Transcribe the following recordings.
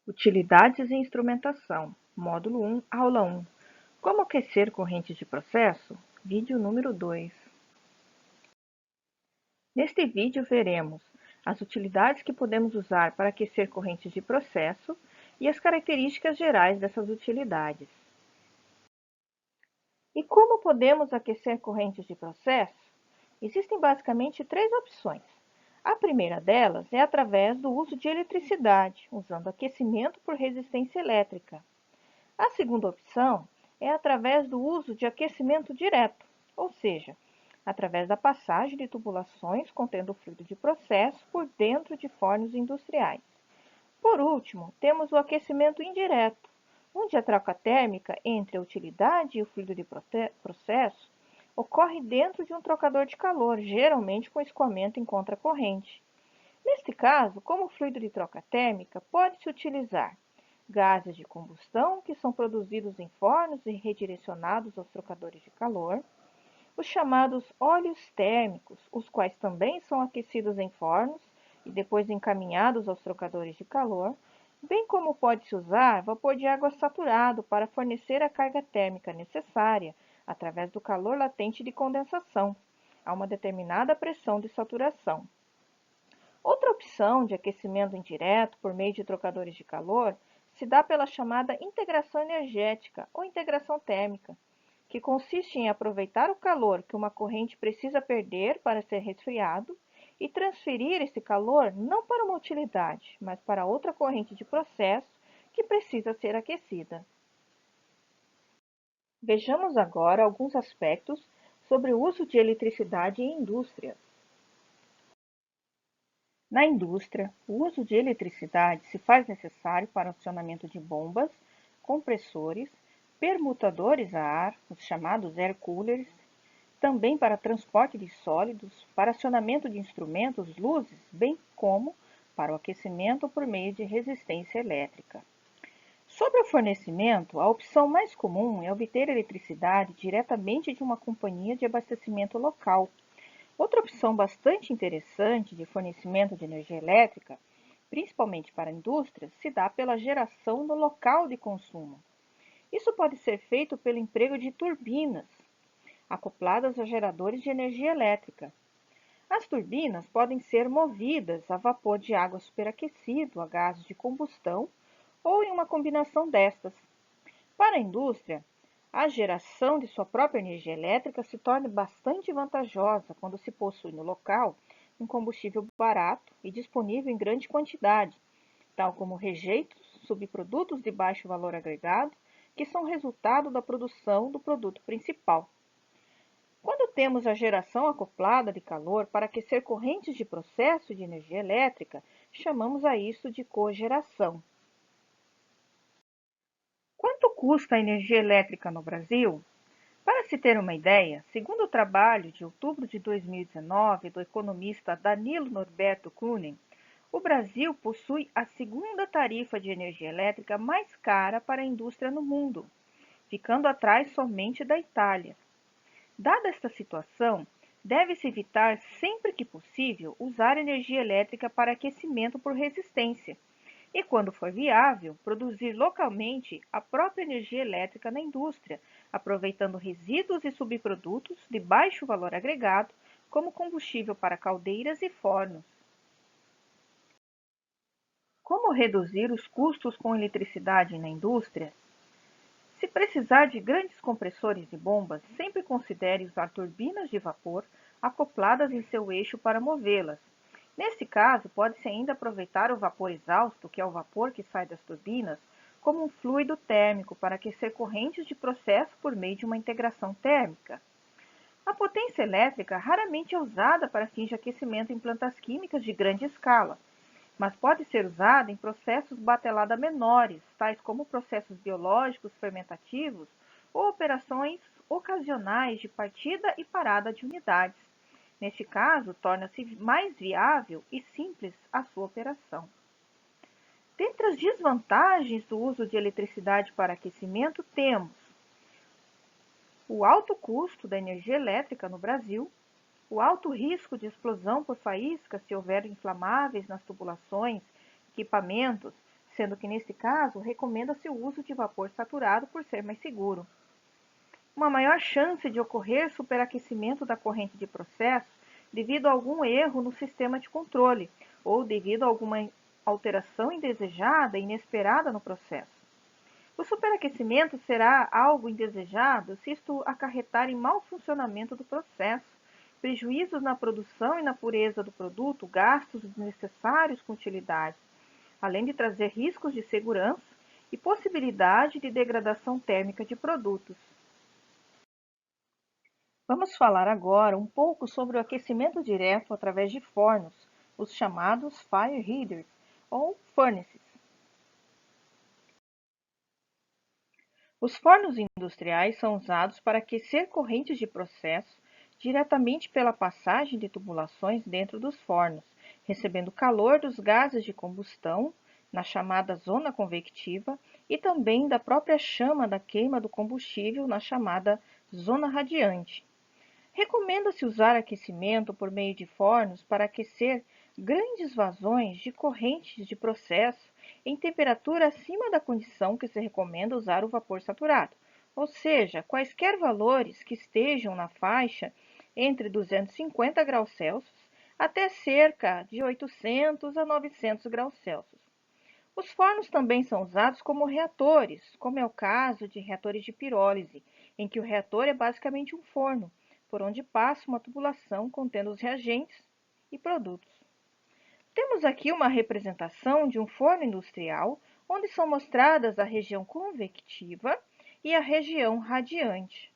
Utilidades e instrumentação. Módulo 1, aula 1. Como aquecer correntes de processo? Vídeo número 2. Neste vídeo veremos as utilidades que podemos usar para aquecer correntes de processo e as características gerais dessas utilidades. E como podemos aquecer correntes de processo? Existem basicamente três opções. A primeira delas é através do uso de eletricidade, usando aquecimento por resistência elétrica. A segunda opção é através do uso de aquecimento direto, ou seja, através da passagem de tubulações contendo fluido de processo por dentro de fornos industriais. Por último, temos o aquecimento indireto, onde a troca térmica entre a utilidade e o fluido de processo ocorre dentro de um trocador de calor, geralmente com escoamento em contracorrente. Neste caso, como fluido de troca térmica, pode-se utilizar gases de combustão, que são produzidos em fornos e redirecionados aos trocadores de calor, os chamados óleos térmicos, os quais também são aquecidos em fornos e depois encaminhados aos trocadores de calor, bem como pode-se usar vapor de água saturado para fornecer a carga térmica necessária através do calor latente de condensação, a uma determinada pressão de saturação. Outra opção de aquecimento indireto por meio de trocadores de calor se dá pela chamada integração energética ou integração térmica, que consiste em aproveitar o calor que uma corrente precisa perder para ser resfriado e transferir esse calor não para uma utilidade, mas para outra corrente de processo que precisa ser aquecida. Vejamos agora alguns aspectos sobre o uso de eletricidade em indústrias. Na indústria, o uso de eletricidade se faz necessário para o acionamento de bombas, compressores, permutadores a ar, os chamados air coolers, também para transporte de sólidos, para acionamento de instrumentos, luzes, bem como para o aquecimento por meio de resistência elétrica. Sobre o fornecimento, a opção mais comum é obter eletricidade diretamente de uma companhia de abastecimento local. Outra opção bastante interessante de fornecimento de energia elétrica, principalmente para indústrias, se dá pela geração no local de consumo. Isso pode ser feito pelo emprego de turbinas, acopladas a geradores de energia elétrica. As turbinas podem ser movidas a vapor de água superaquecido, a gases de combustão ou em uma combinação destas. Para a indústria, a geração de sua própria energia elétrica se torna bastante vantajosa quando se possui no local um combustível barato e disponível em grande quantidade, tal como rejeitos, subprodutos de baixo valor agregado, que são resultado da produção do produto principal. Quando temos a geração acoplada de calor para aquecer correntes de processo de energia elétrica, chamamos a isso de cogeração. Quanto custa a energia elétrica no Brasil? Para se ter uma ideia, segundo o trabalho de outubro de 2019 do economista Danilo Norberto Kunen, o Brasil possui a segunda tarifa de energia elétrica mais cara para a indústria no mundo, ficando atrás somente da Itália. Dada esta situação, deve-se evitar sempre que possível usar energia elétrica para aquecimento por resistência e, quando for viável, produzir localmente a própria energia elétrica na indústria, aproveitando resíduos e subprodutos de baixo valor agregado como combustível para caldeiras e fornos. Como reduzir os custos com eletricidade na indústria? Se precisar de grandes compressores e bombas, sempre considere usar turbinas de vapor acopladas em seu eixo para movê-las. Nesse caso, pode-se ainda aproveitar o vapor exausto, que é o vapor que sai das turbinas, como um fluido térmico para aquecer correntes de processo por meio de uma integração térmica. A potência elétrica raramente é usada para fins de aquecimento em plantas químicas de grande escala, mas pode ser usada em processos batelada menores, tais como processos biológicos fermentativos ou operações ocasionais de partida e parada de unidades. Neste caso, torna-se mais viável e simples a sua operação. Dentre as desvantagens do uso de eletricidade para aquecimento, temos o alto custo da energia elétrica no Brasil, o alto risco de explosão por faísca se houver inflamáveis nas tubulações, equipamentos, sendo que neste caso recomenda-se o uso de vapor saturado por ser mais seguro. Uma maior chance de ocorrer superaquecimento da corrente de processo devido a algum erro no sistema de controle ou devido a alguma alteração indesejada e inesperada no processo. O superaquecimento será algo indesejado se isto acarretar em mau funcionamento do processo, prejuízos na produção e na pureza do produto, gastos desnecessários com utilidades, além de trazer riscos de segurança e possibilidade de degradação térmica de produtos. Vamos falar agora um pouco sobre o aquecimento direto através de fornos, os chamados fire heaters ou furnaces. Os fornos industriais são usados para aquecer correntes de processo diretamente pela passagem de tubulações dentro dos fornos, recebendo calor dos gases de combustão, na chamada zona convectiva, e também da própria chama da queima do combustível, na chamada zona radiante. Recomenda-se usar aquecimento por meio de fornos para aquecer grandes vazões de correntes de processo em temperatura acima da condição que se recomenda usar o vapor saturado, ou seja, quaisquer valores que estejam na faixa entre 250 graus Celsius até cerca de 800 a 900 graus Celsius. Os fornos também são usados como reatores, como é o caso de reatores de pirólise, em que o reator é basicamente um forno, por onde passa uma tubulação contendo os reagentes e produtos. Temos aqui uma representação de um forno industrial, onde são mostradas a região convectiva e a região radiante.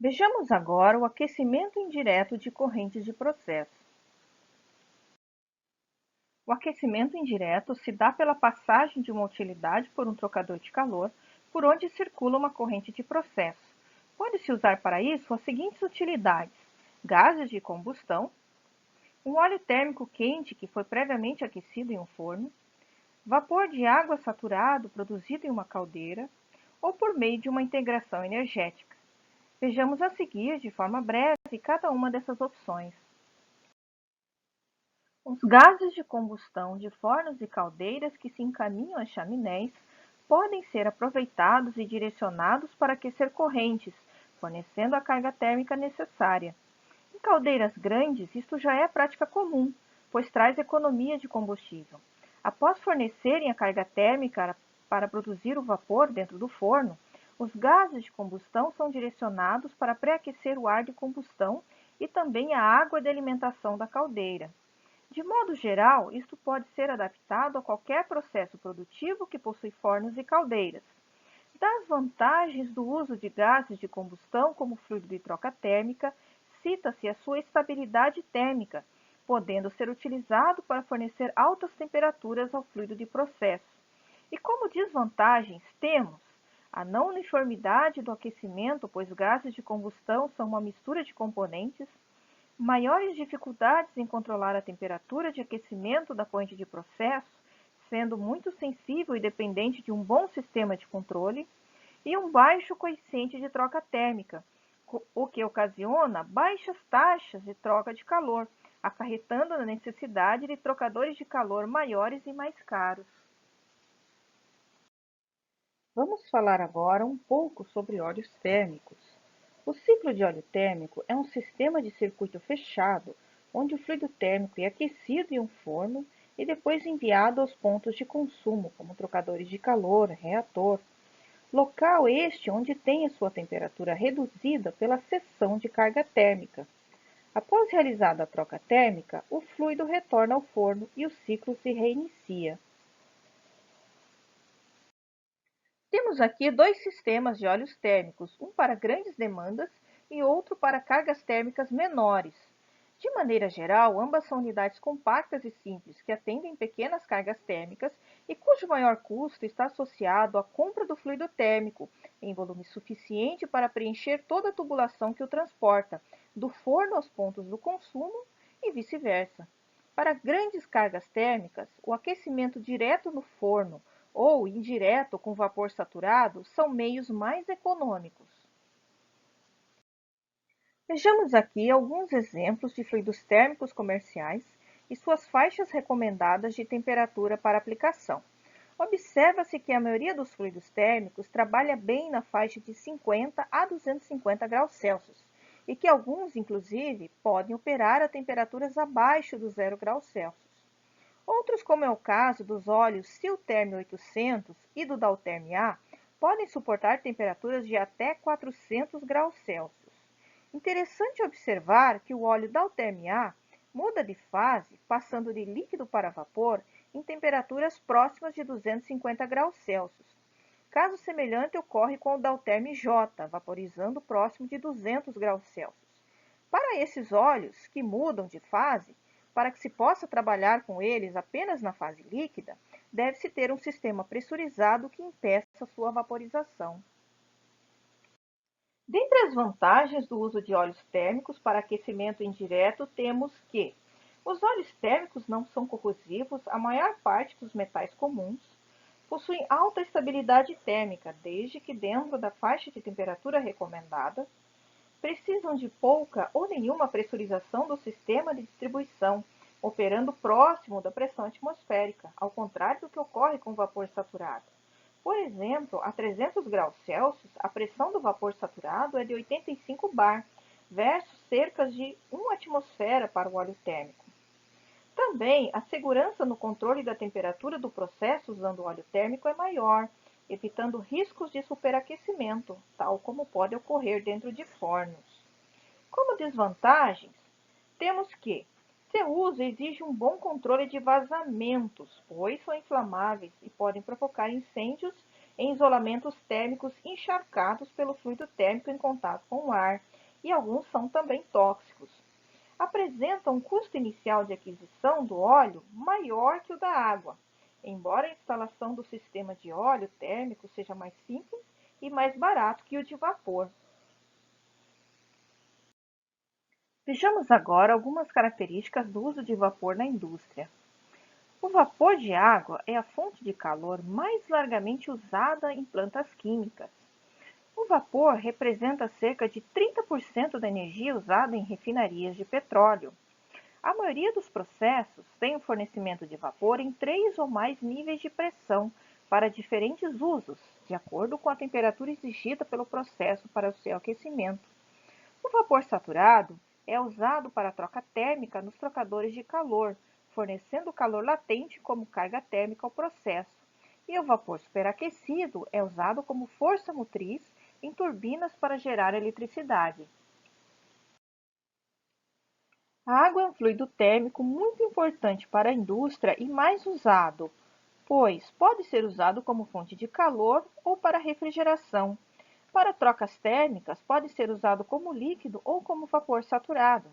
Vejamos agora o aquecimento indireto de correntes de processo. O aquecimento indireto se dá pela passagem de uma utilidade por um trocador de calor, por onde circula uma corrente de processo. Pode-se usar para isso as seguintes utilidades: gases de combustão, um óleo térmico quente que foi previamente aquecido em um forno, vapor de água saturado produzido em uma caldeira, ou por meio de uma integração energética. Vejamos a seguir, de forma breve, cada uma dessas opções. Os gases de combustão de fornos e caldeiras que se encaminham a chaminés podem ser aproveitados e direcionados para aquecer correntes, fornecendo a carga térmica necessária. Em caldeiras grandes, isto já é prática comum, pois traz economia de combustível. Após fornecerem a carga térmica para produzir o vapor dentro do forno, os gases de combustão são direcionados para pré-aquecer o ar de combustão e também a água de alimentação da caldeira. De modo geral, isto pode ser adaptado a qualquer processo produtivo que possui fornos e caldeiras. Das vantagens do uso de gases de combustão como fluido de troca térmica, cita-se a sua estabilidade térmica, podendo ser utilizado para fornecer altas temperaturas ao fluido de processo. E como desvantagens temos a não uniformidade do aquecimento, pois gases de combustão são uma mistura de componentes, maiores dificuldades em controlar a temperatura de aquecimento da corrente de processo, sendo muito sensível e dependente de um bom sistema de controle, e um baixo coeficiente de troca térmica, o que ocasiona baixas taxas de troca de calor, acarretando na necessidade de trocadores de calor maiores e mais caros. Vamos falar agora um pouco sobre óleos térmicos. O ciclo de óleo térmico é um sistema de circuito fechado, onde o fluido térmico é aquecido em um forno e depois enviado aos pontos de consumo, como trocadores de calor, reator. Local este onde tem a sua temperatura reduzida pela cessão de carga térmica. Após realizada a troca térmica, o fluido retorna ao forno e o ciclo se reinicia. Temos aqui dois sistemas de óleos térmicos, um para grandes demandas e outro para cargas térmicas menores. De maneira geral, ambas são unidades compactas e simples, que atendem pequenas cargas térmicas e cujo maior custo está associado à compra do fluido térmico, em volume suficiente para preencher toda a tubulação que o transporta, do forno aos pontos do consumo e vice-versa. Para grandes cargas térmicas, o aquecimento direto no forno ou indireto com vapor saturado são meios mais econômicos. Vejamos aqui alguns exemplos de fluidos térmicos comerciais e suas faixas recomendadas de temperatura para aplicação. Observa-se que a maioria dos fluidos térmicos trabalha bem na faixa de 50 a 250 graus Celsius e que alguns, inclusive, podem operar a temperaturas abaixo do 0 graus Celsius. Outros, como é o caso dos óleos Siltherm 800 e do Daltherm A, podem suportar temperaturas de até 400 graus Celsius. Interessante observar que o óleo Daltherm A muda de fase, passando de líquido para vapor, em temperaturas próximas de 250 graus Celsius. Caso semelhante ocorre com o Daltherm J, vaporizando próximo de 200 graus Celsius. Para esses óleos que mudam de fase, para que se possa trabalhar com eles apenas na fase líquida, deve-se ter um sistema pressurizado que impeça sua vaporização. Dentre as vantagens do uso de óleos térmicos para aquecimento indireto, temos que os óleos térmicos não são corrosivos à maior parte dos metais comuns, possuem alta estabilidade térmica, desde que dentro da faixa de temperatura recomendada, precisam de pouca ou nenhuma pressurização do sistema de distribuição, operando próximo da pressão atmosférica, ao contrário do que ocorre com o vapor saturado. Por exemplo, a 300 graus Celsius, a pressão do vapor saturado é de 85 bar, versus cerca de 1 atmosfera para o óleo térmico. Também, a segurança no controle da temperatura do processo usando óleo térmico é maior, evitando riscos de superaquecimento, tal como pode ocorrer dentro de fornos. Como desvantagens, temos que seu uso exige um bom controle de vazamentos, pois são inflamáveis e podem provocar incêndios em isolamentos térmicos encharcados pelo fluido térmico em contato com o ar, e alguns são também tóxicos. Apresentam um custo inicial de aquisição do óleo maior que o da água, embora a instalação do sistema de óleo térmico seja mais simples e mais barato que o de vapor. Vejamos agora algumas características do uso de vapor na indústria. O vapor de água é a fonte de calor mais largamente usada em plantas químicas. O vapor representa cerca de 30% da energia usada em refinarias de petróleo. A maioria dos processos tem o fornecimento de vapor em 3 ou mais níveis de pressão para diferentes usos, de acordo com a temperatura exigida pelo processo para o seu aquecimento. O vapor saturado é usado para a troca térmica nos trocadores de calor, fornecendo calor latente como carga térmica ao processo. E o vapor superaquecido é usado como força motriz em turbinas para gerar eletricidade. A água é um fluido térmico muito importante para a indústria e mais usado, pois pode ser usado como fonte de calor ou para refrigeração. Para trocas térmicas, pode ser usado como líquido ou como vapor saturado.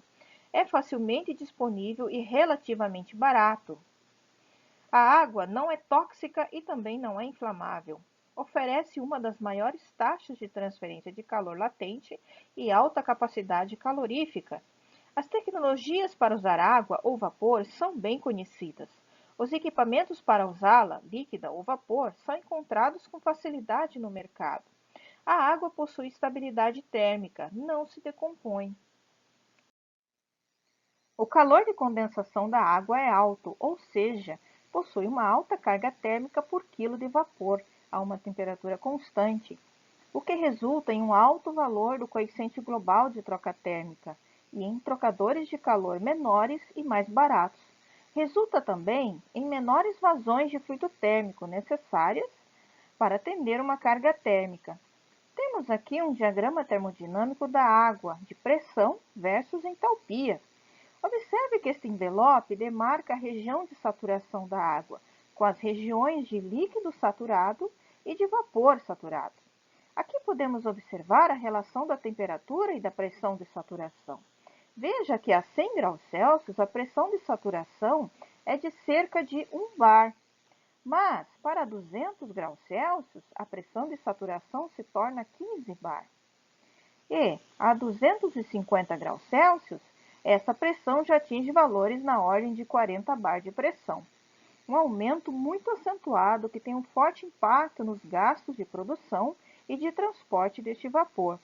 É facilmente disponível e relativamente barato. A água não é tóxica e também não é inflamável. Oferece uma das maiores taxas de transferência de calor latente e alta capacidade calorífica. As tecnologias para usar água ou vapor são bem conhecidas. Os equipamentos para usá-la, líquida ou vapor, são encontrados com facilidade no mercado. A água possui estabilidade térmica, não se decompõe. O calor de condensação da água é alto, ou seja, possui uma alta carga térmica por quilo de vapor a uma temperatura constante, o que resulta em um alto valor do coeficiente global de troca térmica e em trocadores de calor menores e mais baratos. Resulta também em menores vazões de fluido térmico necessárias para atender uma carga térmica. Temos aqui um diagrama termodinâmico da água, de pressão versus entalpia. Observe que este envelope demarca a região de saturação da água, com as regiões de líquido saturado e de vapor saturado. Aqui podemos observar a relação da temperatura e da pressão de saturação. Veja que a 100 graus Celsius a pressão de saturação é de cerca de 1 bar, mas para 200 graus Celsius a pressão de saturação se torna 15 bar. E a 250 graus Celsius, essa pressão já atinge valores na ordem de 40 bar de pressão. Um aumento muito acentuado que tem um forte impacto nos gastos de produção e de transporte deste vapor.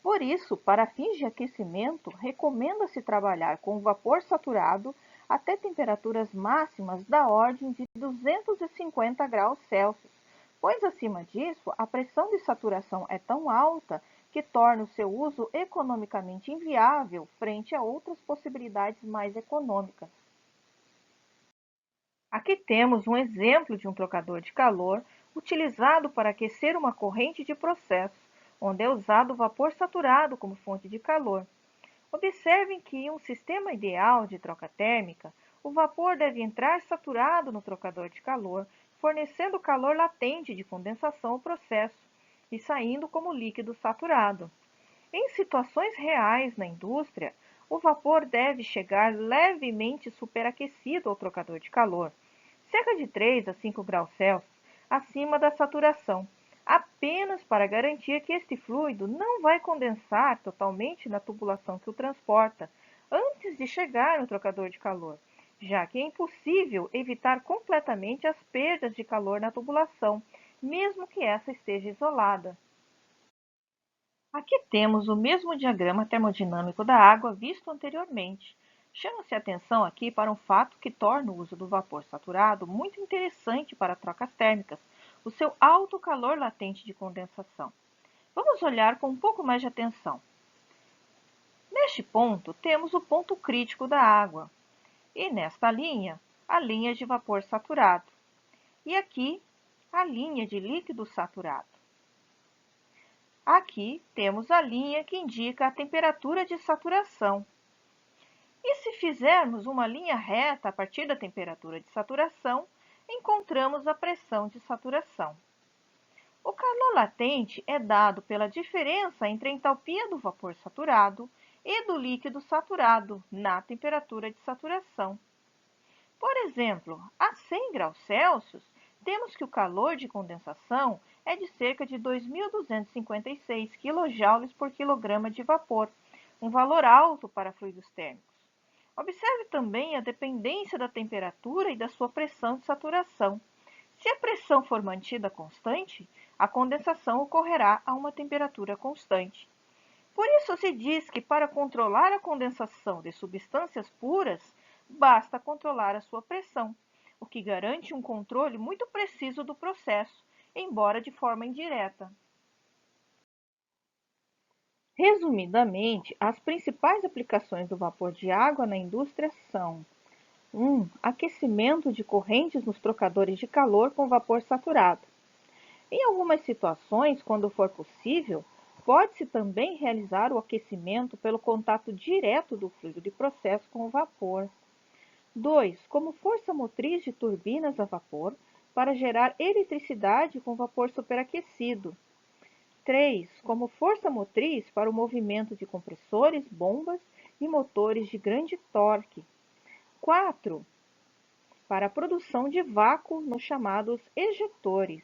Por isso, para fins de aquecimento, recomenda-se trabalhar com vapor saturado até temperaturas máximas da ordem de 250 graus Celsius, pois acima disso a pressão de saturação é tão alta que torna o seu uso economicamente inviável frente a outras possibilidades mais econômicas. Aqui temos um exemplo de um trocador de calor utilizado para aquecer uma corrente de processo, onde é usado o vapor saturado como fonte de calor. Observem que em um sistema ideal de troca térmica, o vapor deve entrar saturado no trocador de calor, fornecendo calor latente de condensação ao processo e saindo como líquido saturado. Em situações reais na indústria, o vapor deve chegar levemente superaquecido ao trocador de calor, cerca de 3 a 5 graus Celsius acima da saturação, apenas para garantir que este fluido não vai condensar totalmente na tubulação que o transporta antes de chegar no trocador de calor, já que é impossível evitar completamente as perdas de calor na tubulação, mesmo que essa esteja isolada. Aqui temos o mesmo diagrama termodinâmico da água visto anteriormente. Chama-se a atenção aqui para um fato que torna o uso do vapor saturado muito interessante para trocas térmicas, o seu alto calor latente de condensação. Vamos olhar com um pouco mais de atenção. Neste ponto, temos o ponto crítico da água, e nesta linha, a linha de vapor saturado, e aqui, a linha de líquido saturado. Aqui temos a linha que indica a temperatura de saturação. E se fizermos uma linha reta a partir da temperatura de saturação, encontramos a pressão de saturação. O calor latente é dado pela diferença entre a entalpia do vapor saturado e do líquido saturado na temperatura de saturação. Por exemplo, a 100 graus Celsius, temos que o calor de condensação é de cerca de 2.256 kJ por quilograma de vapor, um valor alto para fluidos térmicos. Observe também a dependência da temperatura e da sua pressão de saturação. Se a pressão for mantida constante, a condensação ocorrerá a uma temperatura constante. Por isso se diz que para controlar a condensação de substâncias puras, basta controlar a sua pressão, o que garante um controle muito preciso do processo, embora de forma indireta. Resumidamente, as principais aplicações do vapor de água na indústria são: 1. Aquecimento de correntes nos trocadores de calor com vapor saturado. Em algumas situações, quando for possível, pode-se também realizar o aquecimento pelo contato direto do fluido de processo com o vapor. 2. Como força motriz de turbinas a vapor para gerar eletricidade com vapor superaquecido. 3. Como força motriz para o movimento de compressores, bombas e motores de grande torque. 4. Para a produção de vácuo nos chamados ejetores.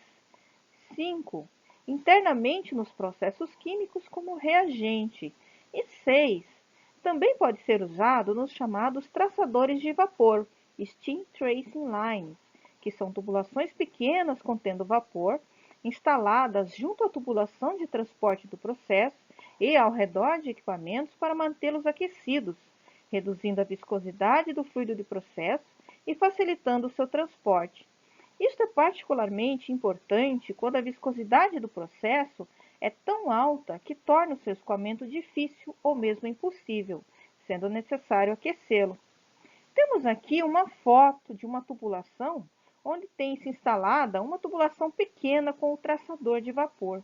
5. Internamente nos processos químicos como reagente. E 6. Também pode ser usado nos chamados traçadores de vapor, Steam Tracing Lines, que são tubulações pequenas contendo vapor, instaladas junto à tubulação de transporte do processo e ao redor de equipamentos para mantê-los aquecidos, reduzindo a viscosidade do fluido de processo e facilitando o seu transporte. Isto é particularmente importante quando a viscosidade do processo é tão alta que torna o seu escoamento difícil ou mesmo impossível, sendo necessário aquecê-lo. Temos aqui uma foto de uma tubulação onde tem-se instalada uma tubulação pequena com o traçador de vapor.